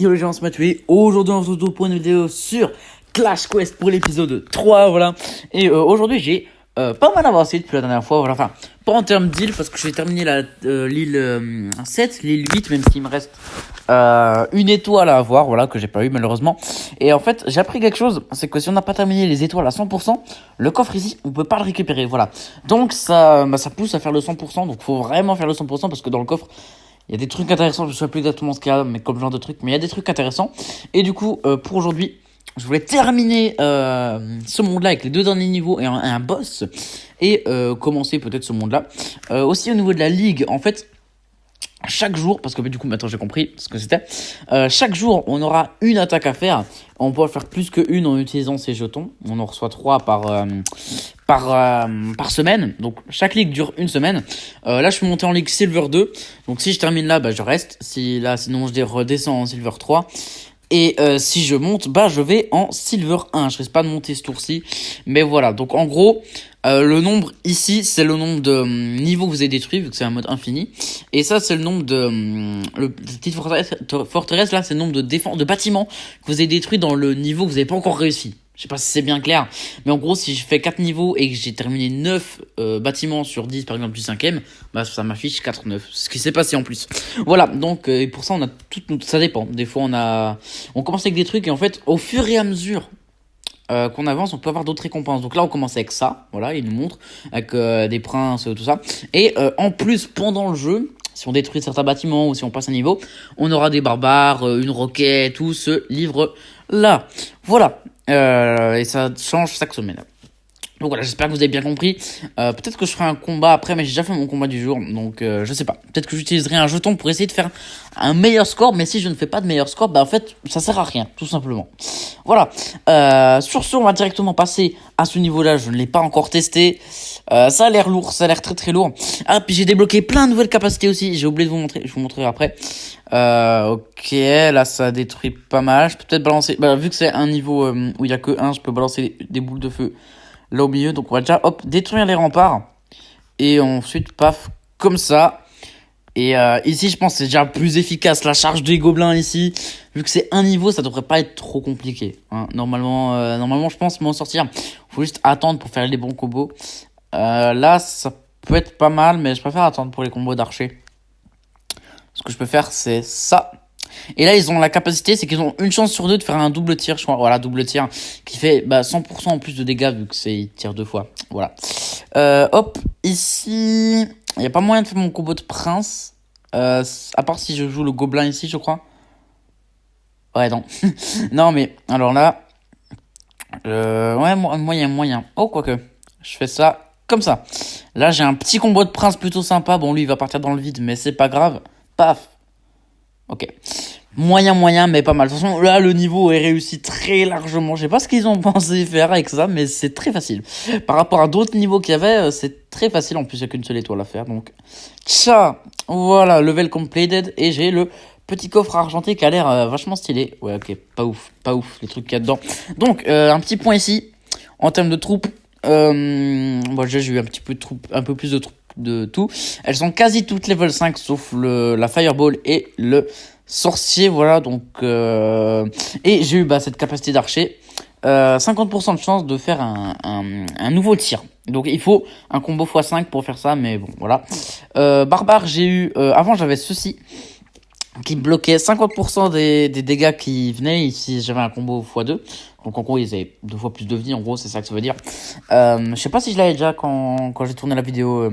Yo les gens, c'est Mathieu. Aujourd'hui on se retrouve pour une vidéo sur Clash Quest pour l'épisode 3, voilà. Et aujourd'hui j'ai pas mal avancé depuis la dernière fois, voilà. Enfin, pas en termes d'île parce que j'ai terminé l'île 7, l'île 8, même s'il me reste une étoile à avoir, voilà, que j'ai pas eu malheureusement. Et en fait j'ai appris quelque chose, c'est que si on n'a pas terminé les étoiles à 100%, le coffre ici on peut pas le récupérer, voilà. Donc ça pousse à faire le 100%, donc faut vraiment faire le 100% parce que dans le coffre il y a des trucs intéressants, je ne sais plus exactement ce qu'il y a, mais comme genre de trucs, mais il y a des trucs intéressants. Et du coup, pour aujourd'hui, je voulais terminer ce monde-là avec les 2 derniers niveaux et un boss. Et commencer peut-être ce monde-là. Aussi au niveau de la ligue, en fait, chaque jour, parce que du coup maintenant j'ai compris ce que c'était, chaque jour on aura une attaque à faire. On pourra faire plus qu'une en utilisant ces jetons. On en reçoit 3 par semaine. Donc chaque ligue dure une semaine. Là je suis monté en ligue Silver 2. Donc si je termine là, je reste. Sinon je redescends en Silver 3. Et si je monte, je vais en Silver 1. Je risque pas de monter ce tour-ci. Mais voilà, donc en gros, le nombre ici, c'est le nombre de niveaux que vous avez détruits, vu que c'est un mode infini. Et ça, c'est le nombre de... le petite forteresse, là, c'est le nombre de bâtiments que vous avez détruits dans le niveau que vous n'avez pas encore réussi. Je sais pas si c'est bien clair, mais en gros, si je fais 4 niveaux et que j'ai terminé 9 bâtiments sur 10, par exemple, du 5ème, ça m'affiche 4-9. C'est ce qui s'est passé en plus. Voilà, donc, et pour ça, on a tout, ça dépend. Des fois, on commence avec des trucs et en fait, au fur et à mesure qu'on avance, on peut avoir d'autres récompenses. Donc là, on commence avec ça, voilà, il nous montre, avec des princes, tout ça. Et en plus, pendant le jeu, si on détruit certains bâtiments ou si on passe un niveau, on aura des barbares, une roquette, tout ce livre-là. Voilà. Et ça change chaque semaine. Donc voilà, j'espère que vous avez bien compris. Peut-être que je ferai un combat après, mais j'ai déjà fait mon combat du jour, donc je sais pas. Peut-être que j'utiliserai un jeton pour essayer de faire un meilleur score, mais si je ne fais pas de meilleur score, en fait, ça sert à rien, tout simplement. Voilà. Sur ce, on va directement passer à ce niveau-là. Je ne l'ai pas encore testé. Ça a l'air lourd, ça a l'air très très lourd. Ah, puis j'ai débloqué plein de nouvelles capacités aussi. J'ai oublié de vous montrer, je vous montrerai après. Ok, là ça détruit pas mal. Je peux peut-être balancer, vu que c'est un niveau où il y a que 1, je peux balancer des boules de feu là au milieu. Donc on va déjà détruire les remparts. Et ensuite paf, comme ça. Et ici je pense que c'est déjà plus efficace. La charge des gobelins ici, vu que c'est un niveau, ça devrait pas être trop compliqué, hein. Normalement je pense m'en sortir. Faut juste attendre pour faire les bons combos. Là ça peut être pas mal, mais je préfère attendre pour les combos d'archer. Ce que je peux faire, c'est ça. Et là, ils ont la capacité, c'est qu'ils ont une chance sur 2 de faire un double tir, je crois. Voilà, double tir, qui fait 100% en plus de dégâts, vu que ils tirent 2 fois. Voilà. Ici, il n'y a pas moyen de faire mon combo de prince. À part si je joue le gobelin ici, je crois. Ouais, non. Non, mais, alors là... ouais, moyen. Oh, quoique. Je fais ça comme ça. Là, j'ai un petit combo de prince plutôt sympa. Bon, lui, il va partir dans le vide, mais c'est pas grave. Paf. Ok. Moyen, mais pas mal. De toute façon, là, le niveau est réussi très largement. Je sais pas ce qu'ils ont pensé faire avec ça, mais c'est très facile. Par rapport à d'autres niveaux qu'il y avait, c'est très facile. En plus, il n'y a qu'une seule étoile à faire. Donc, ça, voilà, level completed. Et j'ai le petit coffre argenté qui a l'air vachement stylé. Ouais, ok, pas ouf, les trucs qu'il y a dedans. Donc, un petit point ici, en termes de troupes. J'ai eu un petit peu de troupes, un peu plus de troupes de tout. Elles sont quasi toutes level 5 sauf la fireball et le sorcier, voilà. Donc et j'ai eu cette capacité d'archer, 50% de chance de faire un nouveau tir. Donc il faut un combo x5 pour faire ça, mais bon voilà. Barbare, j'ai eu avant j'avais ceci qui bloquait 50% des dégâts qui venaient ici. J'avais un combo x2. Donc en gros ils avaient 2 fois plus de vie, en gros c'est ça que ça veut dire. Je sais pas si je l'avais déjà quand j'ai tourné la vidéo,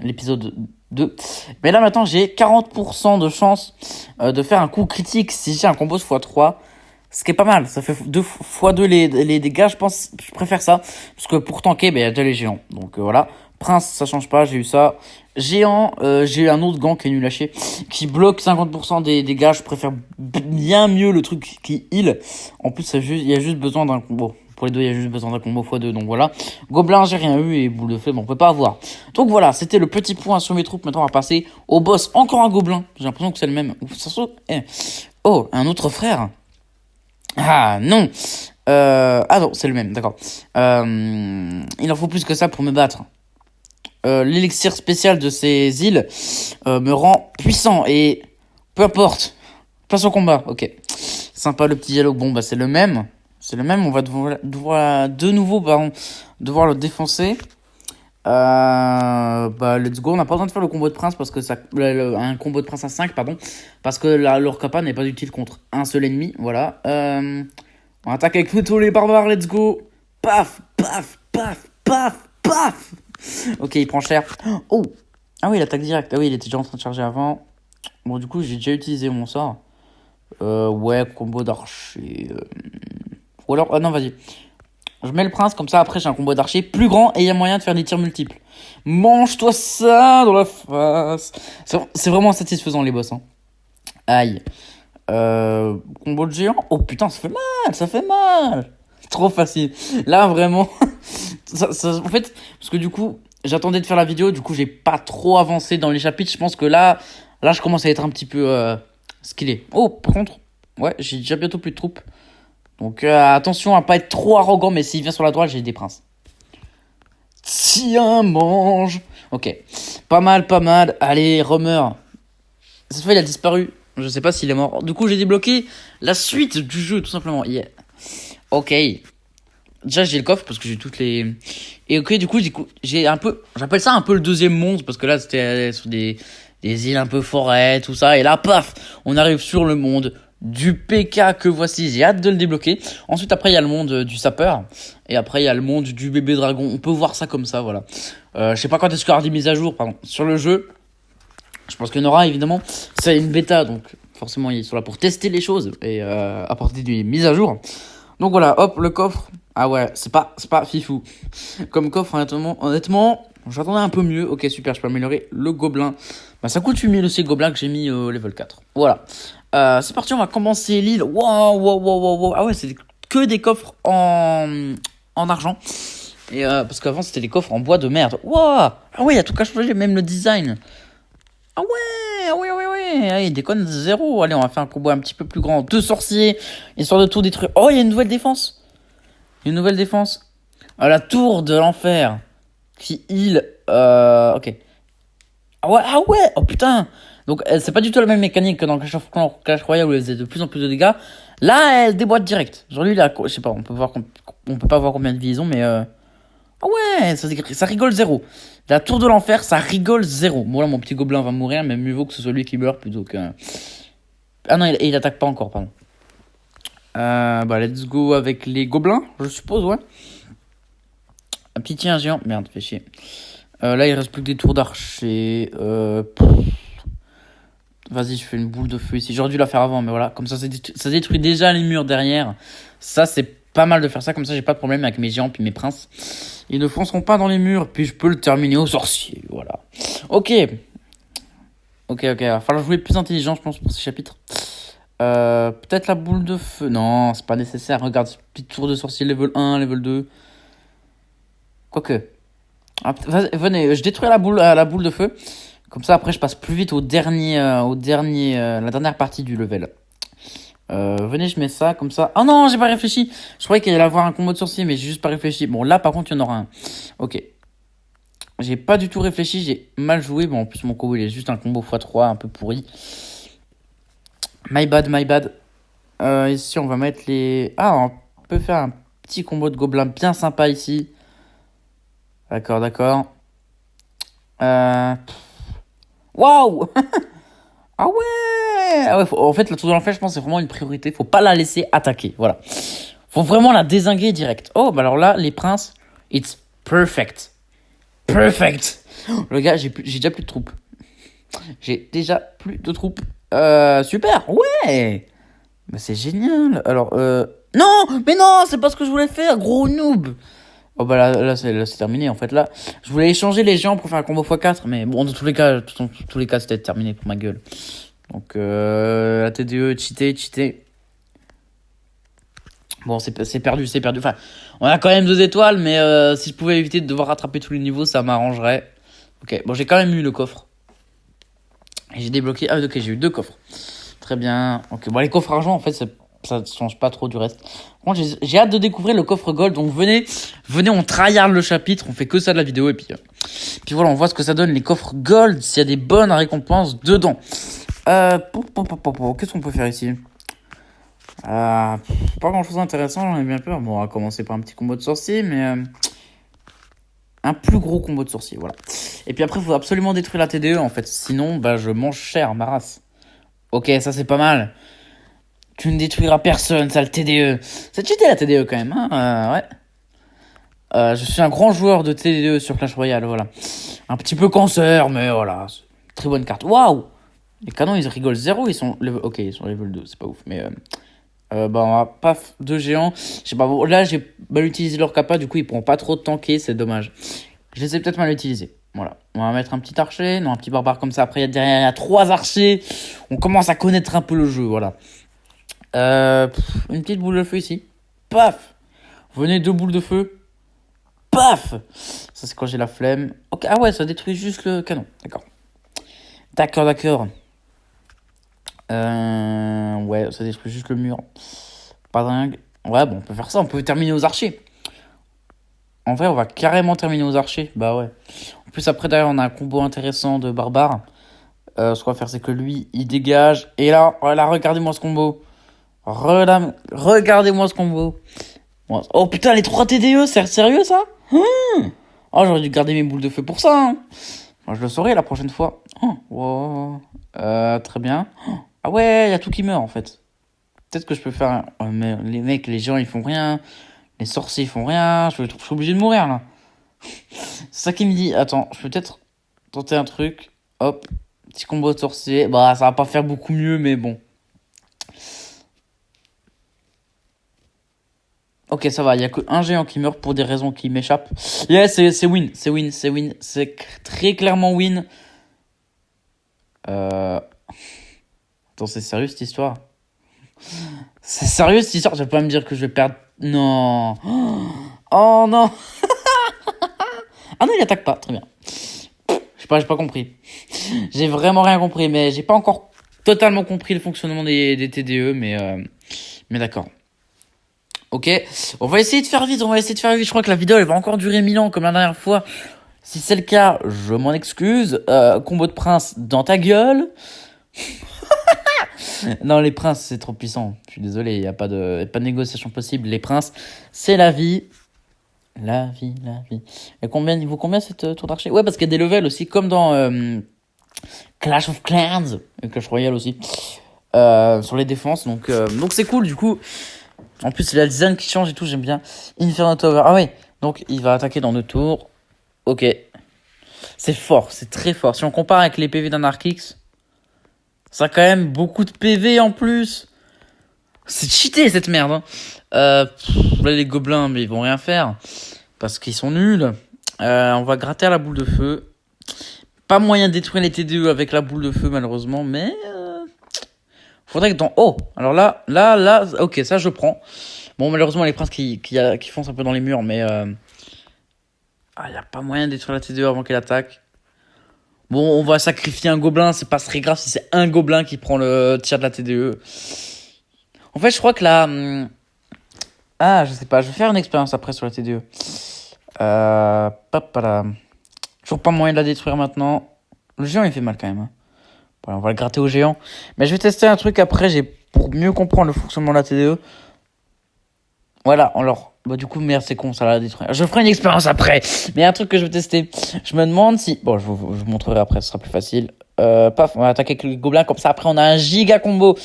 l'épisode 2. Mais là maintenant j'ai 40% de chance de faire un coup critique si j'ai un combo x3. Ce qui est pas mal, ça fait 2 fois 2 les dégâts, je pense, je préfère ça. Parce que pour tanker, il y a déjà les géants. Donc voilà. Prince, ça change pas, j'ai eu ça. Géant, j'ai eu un autre gant qui est nul à chier, qui bloque 50% des dégâts. Je préfère bien mieux le truc qui heal. En plus, il y a juste besoin d'un combo. Pour les deux, il y a juste besoin d'un combo x2, donc voilà. Gobelin, j'ai rien eu, et boule de feu, on peut pas avoir. Donc voilà, c'était le petit point sur mes troupes. Maintenant, on va passer au boss. Encore un gobelin. J'ai l'impression que c'est le même. Ça saute. Oh, un autre frère. Ah, non. Non, c'est le même, d'accord. Il en faut plus que ça pour me battre. L'élixir spécial de ces îles me rend puissant et peu importe. Place au combat, ok. Sympa le petit dialogue. Bon, bah, c'est le même. C'est le même. On va devoir de nouveau, pardon, devoir le défoncer. Bah, let's go. On n'a pas besoin de faire le combo de prince parce que ça. Un combo de prince à 5, pardon. Parce que leur capa n'est pas utile contre un seul ennemi. Voilà. On attaque avec tous les barbares. Let's go. Paf, paf, paf, paf, paf. Ok, il prend cher. Oh. Ah oui, il attaque direct. Ah oui, il était déjà en train de charger avant. Bon, du coup, j'ai déjà utilisé mon sort. Ouais, combo d'archer. Ou alors, non, vas-y. Je mets le prince, comme ça, après, j'ai un combo d'archer plus grand et il y a moyen de faire des tirs multiples. Mange-toi ça dans la face. C'est vraiment satisfaisant, les boss. Hein. Aïe. Combo de géant. Oh putain, ça fait mal, ça fait mal. Trop facile. Là, vraiment. En fait, parce que du coup, j'attendais de faire la vidéo, du coup, j'ai pas trop avancé dans les chapitres. Je pense que là, je commence à être un petit peu skillé. Oh, par contre, ouais, j'ai déjà bientôt plus de troupes. Donc attention à pas être trop arrogant, mais s'il vient sur la droite, j'ai des princes. Tiens, mange. Ok, pas mal, pas mal. Allez, Romer. Cette fois, il a disparu. Je sais pas s'il est mort. Du coup, j'ai débloqué la suite du jeu, tout simplement. Yeah. Ok. Déjà, j'ai le coffre parce que j'ai toutes les... Et ok, du coup, j'ai un peu... J'appelle ça un peu le deuxième monde parce que là, c'était sur des îles un peu forêt, tout ça. Et là, paf, on arrive sur le monde du PK que voici. J'ai hâte de le débloquer. Ensuite, après, il y a le monde du sapeur. Et après, il y a le monde du bébé dragon. On peut voir ça comme ça, voilà. Je sais pas quand est-ce qu'il y aura des mises à jour, pardon, sur le jeu. Je pense qu'il y en aura, évidemment. C'est une bêta, donc forcément, ils sont là pour tester les choses et apporter des mises à jour. Donc voilà, hop, le coffre. Ah ouais, c'est pas fifou. Comme coffre, honnêtement, j'attendais un peu mieux. Ok, super, je peux améliorer le gobelin. Bah, ça coûte 8000 aussi, le gobelin que j'ai mis au level 4. Voilà. C'est parti, on va commencer l'île. Wow. Ah ouais, c'est que des coffres en argent. Et parce qu'avant, c'était des coffres en bois de merde. Wow. Ah ouais, il y a tout qu'à changer, même le design. Ah ouais. Allez, déconne zéro. Allez, on va faire un combo un petit peu plus grand. 2 sorciers, histoire de tout détruire. Oh, il y a une nouvelle défense. La tour de l'enfer. Qui heal. Ok. Ah ouais. Oh putain. Donc, c'est pas du tout la même mécanique que dans Clash Royale où elle faisait de plus en plus de dégâts. Là, elle déboîte direct. Genre lui, là, je sais pas, on peut pas voir combien de vies ils ont, mais ah ouais, ça rigole zéro. La tour de l'enfer, ça rigole zéro. Bon là, mon petit gobelin va mourir, mais mieux vaut que ce soit lui qui meurt plutôt que... Ah non, il attaque pas encore, pardon. Bah, let's go avec les gobelins, je suppose, ouais. Un petit tien géant. Merde, fait chier. Là, il reste plus que des tours d'archer. Vas-y, je fais une boule de feu ici. J'aurais dû la faire avant, mais voilà. Comme ça détruit déjà les murs derrière. Ça, c'est pas mal de faire ça. Comme ça, j'ai pas de problème avec mes géants puis mes princes. Ils ne fonceront pas dans les murs. Puis je peux le terminer au sorcier. Voilà. Ok. Il va falloir jouer plus intelligent, je pense, pour ces chapitres. Peut-être la boule de feu. Non, c'est pas nécessaire. Regarde, petite tour de sorcier level 1, level 2. Quoique. Ah, venez, je détruis la boule de feu. Comme ça, après, je passe plus vite la dernière partie du level. Venez, je mets ça, comme ça. Oh non, j'ai pas réfléchi. Je croyais qu'il allait avoir un combo de sorcier, mais j'ai juste pas réfléchi. Bon, là, par contre, il y en aura un. Ok. J'ai pas du tout réfléchi, j'ai mal joué. Bon, en plus, mon combo, il est juste un combo x3, un peu pourri. My bad. Ici, on va mettre les... Ah, on peut faire un petit combo de gobelins bien sympa ici. D'accord. Waouh. Ah ouais, en fait, la tour de l'enfer, je pense, c'est vraiment une priorité. Faut pas la laisser attaquer, voilà. Faut vraiment la dézinguer direct. Oh, bah alors là, les princes, it's perfect. Le gars, j'ai déjà plus de troupes. Super, ouais. Bah c'est génial. Alors, non, mais non, c'est pas ce que je voulais faire, gros noob. Oh bah là c'est terminé en fait là. Je voulais échanger les géants pour faire un combo x4 mais bon dans tous les cas c'était terminé pour ma gueule. Donc la TDE cheaté. Bon c'est perdu. Enfin on a quand même 2 étoiles mais si je pouvais éviter de devoir rattraper tous les niveaux ça m'arrangerait. Ok bon j'ai quand même eu le coffre. Et j'ai débloqué ok j'ai eu 2 coffres. Très bien. Ok bon les coffres argent en fait ça ne change pas trop du reste. Par contre, j'ai hâte de découvrir le coffre gold. Donc venez, on tryhard le chapitre. On fait que ça de la vidéo. Et puis voilà, on voit ce que ça donne les coffres gold. S'il y a des bonnes récompenses dedans. Qu'est-ce qu'on peut faire ici? Pas grand chose d'intéressant, j'en ai bien peur. Bon, on va commencer par un petit combo de sorcier, mais un plus gros combo de sorcier, voilà. Et puis après, il faut absolument détruire la TDE en fait. Sinon, bah, je mange cher, ma race. Ok, ça c'est pas mal. Tu ne détruiras personne, ça le TDE. C'est cheaté la TDE quand même, hein. Ouais. Je suis un grand joueur de TDE sur Clash Royale, voilà. Un petit peu cancer, mais voilà. Très bonne carte. Waouh! Les canons, ils rigolent zéro, ils sont ok, ils sont level 2, c'est pas ouf, mais bah, on va pas deux géants. Je sais pas, bon, là, j'ai mal utilisé leur capa, du coup, ils pourront pas trop tanker, c'est dommage. Je les ai peut-être mal utilisés. Voilà. On va mettre un petit archer, non, un petit barbare comme ça. Après, derrière, il y a 3 archers. On commence à connaître un peu le jeu, voilà. Une petite boule de feu ici. Paf! Venez, 2 boules de feu. Paf! Ça, c'est quand j'ai la flemme. Ok, ah ouais, ça détruit juste le canon. D'accord. D'accord. Ouais, ça détruit juste le mur. Pas dingue. Ouais, bon, on peut faire ça. On peut terminer aux archers. En vrai, on va carrément terminer aux archers. Bah ouais. En plus, après, derrière, on a un combo intéressant de barbares. Ce qu'on va faire, c'est que lui, il dégage. Et là, voilà, regardez-moi ce combo. Regardez-moi ce combo. Oh putain, les 3 TDE, c'est sérieux ça? Oh, j'aurais dû garder mes boules de feu pour ça. Hein. Moi, je le saurai la prochaine fois. Oh, wow. Très bien. Ah ouais, il y a tout qui meurt en fait. Peut-être que je peux faire. Mais les mecs, les gens, ils font rien. Les sorciers, ils font rien. Je suis obligé de mourir là. C'est ça qui me dit. Attends, je peux peut-être tenter un truc. Hop, petit combo de sorcier. Bah, ça va pas faire beaucoup mieux, mais bon. Ok, ça va, il y a que un géant qui meurt pour des raisons qui m'échappent. Yeah, c'est win, c'est win, c'est win. C'est très clairement win. Attends, c'est sérieux cette histoire? C'est sérieux cette histoire? Tu vas pas me dire que je vais perdre. Non. Oh non. Ah non, il attaque pas, très bien. Je sais pas, j'ai pas compris. J'ai vraiment rien compris, mais j'ai pas encore totalement compris le fonctionnement des TDE, mais d'accord. Ok, on va essayer de faire vite, Je crois que la vidéo, elle va encore durer 1000 ans, comme la dernière fois. Si c'est le cas, je m'en excuse. Combo de prince dans ta gueule. Non, les princes, c'est trop puissant. Je suis désolé, il n'y a pas de négociation possible. Les princes, c'est la vie. La vie. Et il vaut combien cette tour d'archer? Ouais, parce qu'il y a des levels aussi, comme dans Clash of Clans, et Clash Royale aussi, sur les défenses. Donc c'est cool, du coup. En plus, il y a le design qui change et tout, j'aime bien. Inferno Tower. Ah ouais, donc il va attaquer dans 2 tours. Ok. C'est fort, c'est très fort. Si on compare avec les PV d'un Arcix, ça a quand même beaucoup de PV en plus. C'est cheaté cette merde. Hein. Là, les gobelins, mais ils vont rien faire. Parce qu'ils sont nuls. On va gratter à la boule de feu. Pas moyen de détruire les TDE avec la boule de feu, malheureusement. Mais faudrait que dans... Oh, alors là, ok, ça je prends. Bon, malheureusement, les princes qui foncent un peu dans les murs, mais... il n'y a pas moyen de détruire la TDE avant qu'elle attaque. Bon, on va sacrifier un gobelin, c'est pas très grave si c'est un gobelin qui prend le tir de la TDE. En fait, je crois que là... je sais pas, je vais faire une expérience après sur la TDE. Papala. Toujours pas moyen de la détruire maintenant. Le géant, il fait mal quand même. Hein. Voilà, on va le gratter au géant. Mais je vais tester un truc après, pour mieux comprendre le fonctionnement de la TDE. Voilà, alors... Bah du coup, merde, c'est con, ça l'a détruit. Je ferai une expérience après. Mais il y a un truc que je vais tester. Je me demande si... Bon, je vous montrerai après, ce sera plus facile. Paf, on va attaquer avec le gobelin. Comme ça, après, on a un giga combo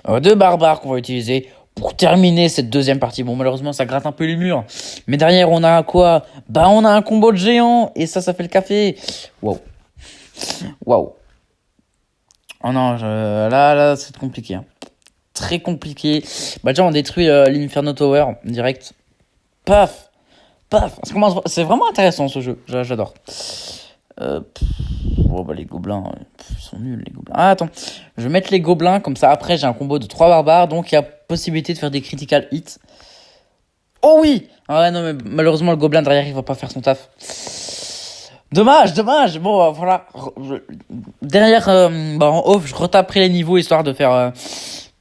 de barbares qu'on va utiliser pour terminer cette deuxième partie. Bon, malheureusement, ça gratte un peu les murs. Mais derrière, on a quoi? Bah, on a un combo de géant. Et ça fait le café. Waouh. Oh non, là, c'est compliqué. Hein. Très compliqué. Bah déjà, on détruit l'Inferno Tower direct. Paf. C'est vraiment intéressant ce jeu. J'adore. Les gobelins, ils sont nuls les gobelins. Ah attends, je vais mettre les gobelins comme ça. Après j'ai un combo de 3 barbares, donc il y a possibilité de faire des critical hits. Oh oui. Ah ouais non mais malheureusement le gobelin derrière il va pas faire son taf. Dommage. Bon voilà. Derrière en off je retaperai les niveaux histoire de faire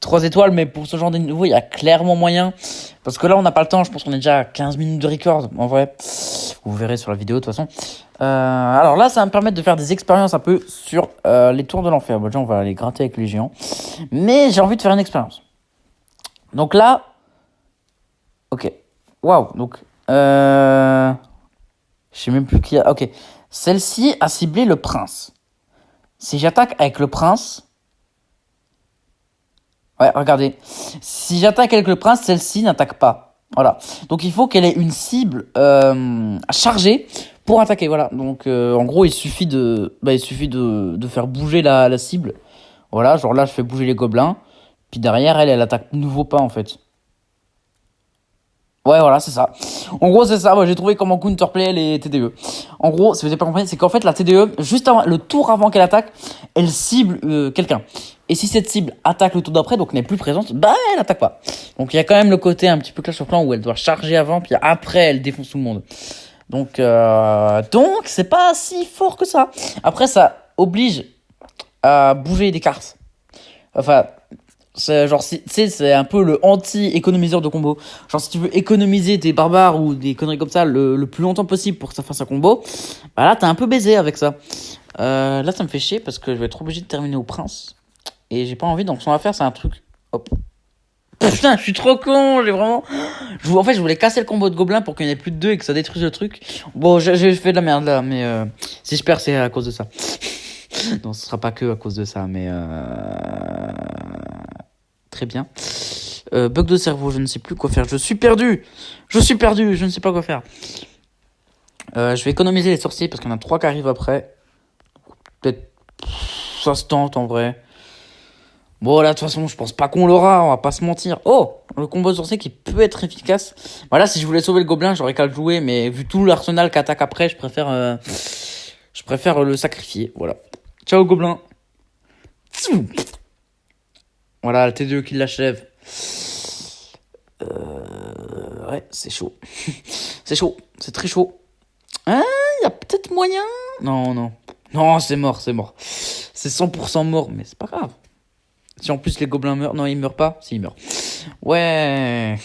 3 étoiles, mais pour ce genre de niveau, il y a clairement moyen. Parce que là, on n'a pas le temps. Je pense qu'on est déjà à 15 minutes de record, en vrai. Vous verrez sur la vidéo, de toute façon. Alors là, ça va me permettre de faire des expériences un peu sur les tours de l'enfer. Bon, déjà, on va aller gratter avec les géants. Mais j'ai envie de faire une expérience. Donc là, ok. Waouh, donc... Je sais même plus qui a... Ok. Celle-ci a ciblé le prince. Si j'attaque avec le prince... Ouais, regardez. Si j'attaque avec le prince, celle-ci n'attaque pas. Voilà. Donc il faut qu'elle ait une cible chargée pour attaquer. Voilà. Donc en gros, il suffit de faire bouger la cible. Voilà. Genre là, je fais bouger les gobelins. Puis derrière, elle attaque nouveau pas en fait. Ouais, voilà, c'est ça. En gros, c'est ça. Moi, j'ai trouvé comment counterplay les TDE. En gros, si vous n'avez pas compris, c'est qu'en fait, la TDE, juste avant, le tour avant qu'elle attaque, elle cible quelqu'un. Et si cette cible attaque le tour d'après, donc n'est plus présente, bah, elle attaque pas. Donc, il y a quand même le côté un petit peu Clash of Clans où elle doit charger avant, puis après, elle défonce tout le monde. Donc, c'est pas si fort que ça. Après, ça oblige à bouger des cartes. Enfin, c'est genre, tu sais, c'est un peu le anti-économiseur de combo. Genre, si tu veux économiser tes barbares ou des conneries comme ça le plus longtemps possible pour que ça fasse un combo, bah là, t'es un peu baisé avec ça. Là, ça me fait chier parce que je vais être obligé de terminer au prince. Et j'ai pas envie, donc ce qu'on va faire, c'est un truc. Hop. Putain, je suis trop con, j'ai vraiment. En fait, je voulais casser le combo de gobelins pour qu'il n'y en ait plus de deux et que ça détruise le truc. Bon, j'ai fait de la merde là, mais si je perds, c'est à cause de ça. Non, ce sera pas que à cause de ça, mais très bien. Bug de cerveau, je ne sais plus quoi faire. Je suis perdu, je ne sais pas quoi faire. Je vais économiser les sorciers parce qu'il y en a 3 qui arrivent après. Peut-être ça se tente en vrai. Bon, là, de toute façon, je pense pas qu'on l'aura, on va pas se mentir. Oh, le combo de sorcier qui peut être efficace. Voilà, si je voulais sauver le gobelin, j'aurais qu'à le jouer, mais vu tout l'arsenal qu'attaque après, je préfère le sacrifier. Voilà. Ciao, gobelin. Voilà, le T2 qui l'achève. Ouais, c'est chaud. C'est chaud, c'est très chaud. Hein, y a peut-être moyen. Non, non. Non, c'est mort, c'est mort. C'est 100% mort, mais c'est pas grave. Si en plus les gobelins meurent... Non, ils meurent pas. Si, ils meurent. Ouais.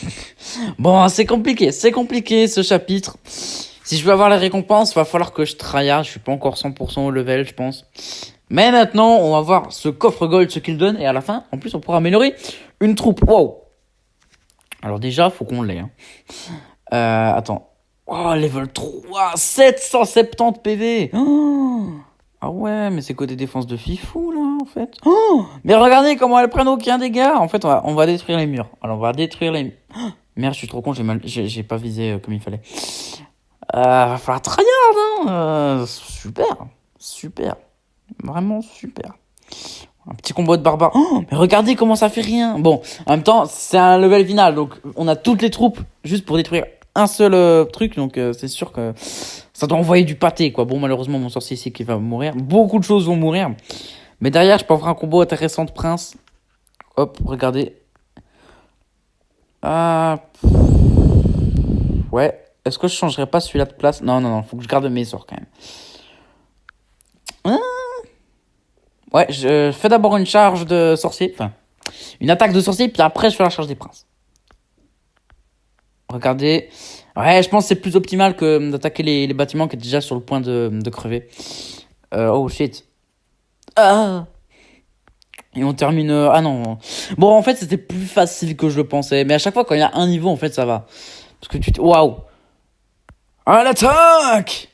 Bon, c'est compliqué ce chapitre. Si je veux avoir les récompenses, va falloir que je tryhard. Je suis pas encore 100% au level, je pense. Mais maintenant, on va voir ce coffre gold, ce qu'il donne. Et à la fin, en plus, on pourra améliorer une troupe. Wow. Alors déjà, faut qu'on l'ait. Hein. Attends. Oh, level 3, 770 PV. Oh. Ah ouais, mais c'est côté défense de Fifou, là, en fait. Oh, mais regardez comment elles prennent aucun dégât. En fait, on va détruire les murs. Alors, on va détruire les... Oh, merde, je suis trop con, j'ai pas visé comme il fallait. Va falloir tryhard, hein. Super. Vraiment super. Un petit combo de barbares. Oh, mais regardez comment ça fait rien. Bon, en même temps, c'est un level final. Donc, on a toutes les troupes juste pour détruire un seul truc. Donc, c'est sûr que ça doit envoyer du pâté, quoi. Bon, malheureusement, mon sorcier ici qui va mourir. Beaucoup de choses vont mourir. Mais derrière, je peux avoir un combo intéressant de prince. Hop, regardez. Ouais. Est-ce que je changerais pas celui-là de place? Non. Faut que je garde mes sorts, quand même. Ouais, je fais d'abord une charge de sorcier, enfin, une attaque de sorcier, puis après je fais la charge des princes. Regardez. Ouais, je pense que c'est plus optimal que d'attaquer les bâtiments qui est déjà sur le point de crever. Oh shit. Ah. Et on termine... Ah non. Bon, en fait, c'était plus facile que je le pensais. Mais à chaque fois, quand il y a un niveau, en fait, ça va. Parce que Waouh. À l'attaque.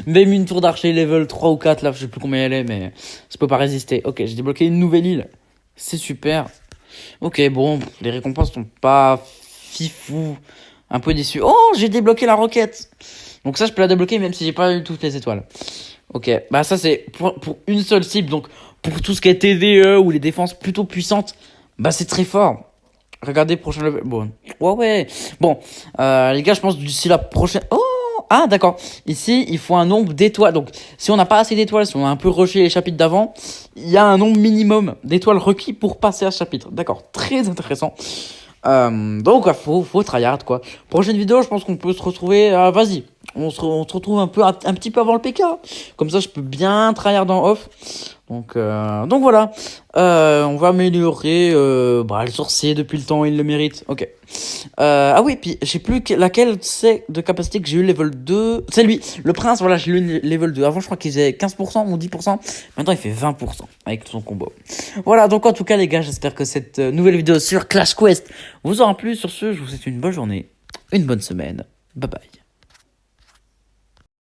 Même une tour d'archer level 3 ou 4, là, je sais plus combien elle est, mais je peux pas résister. Ok, j'ai débloqué une nouvelle île. C'est super. Ok, bon, les récompenses sont pas fifou. Un peu déçu. Oh, j'ai débloqué la roquette. Donc ça, je peux la débloquer même si j'ai pas eu toutes les étoiles. Ok, bah ça c'est pour une seule cible. Donc pour tout ce qui est TDE ou les défenses plutôt puissantes, bah c'est très fort. Regardez, prochain level. Bon, ouais. Bon, les gars, je pense d'ici la prochaine... Oh, ah, d'accord. Ici, il faut un nombre d'étoiles. Donc, si on n'a pas assez d'étoiles, si on a un peu rushé les chapitres d'avant, il y a un nombre minimum d'étoiles requis pour passer à ce chapitre. D'accord, très intéressant. Donc, faut tryhard, quoi. Prochaine vidéo, je pense qu'on peut se retrouver... vas-y, on se retrouve un petit peu avant le PK. Comme ça, je peux bien tryhard dans off. Donc voilà. On va améliorer le sorcier depuis le temps, il le mérite. Ok. Ah oui, puis je sais plus laquelle c'est de capacité que j'ai eu level 2. C'est lui, le prince, voilà, j'ai eu level 2. Avant, je crois qu'il faisait 15% ou 10%. Maintenant, il fait 20% avec son combo. Voilà, donc en tout cas, les gars, j'espère que cette nouvelle vidéo sur Clash Quest vous aura plu. Sur ce, je vous souhaite une bonne journée, une bonne semaine. Bye bye.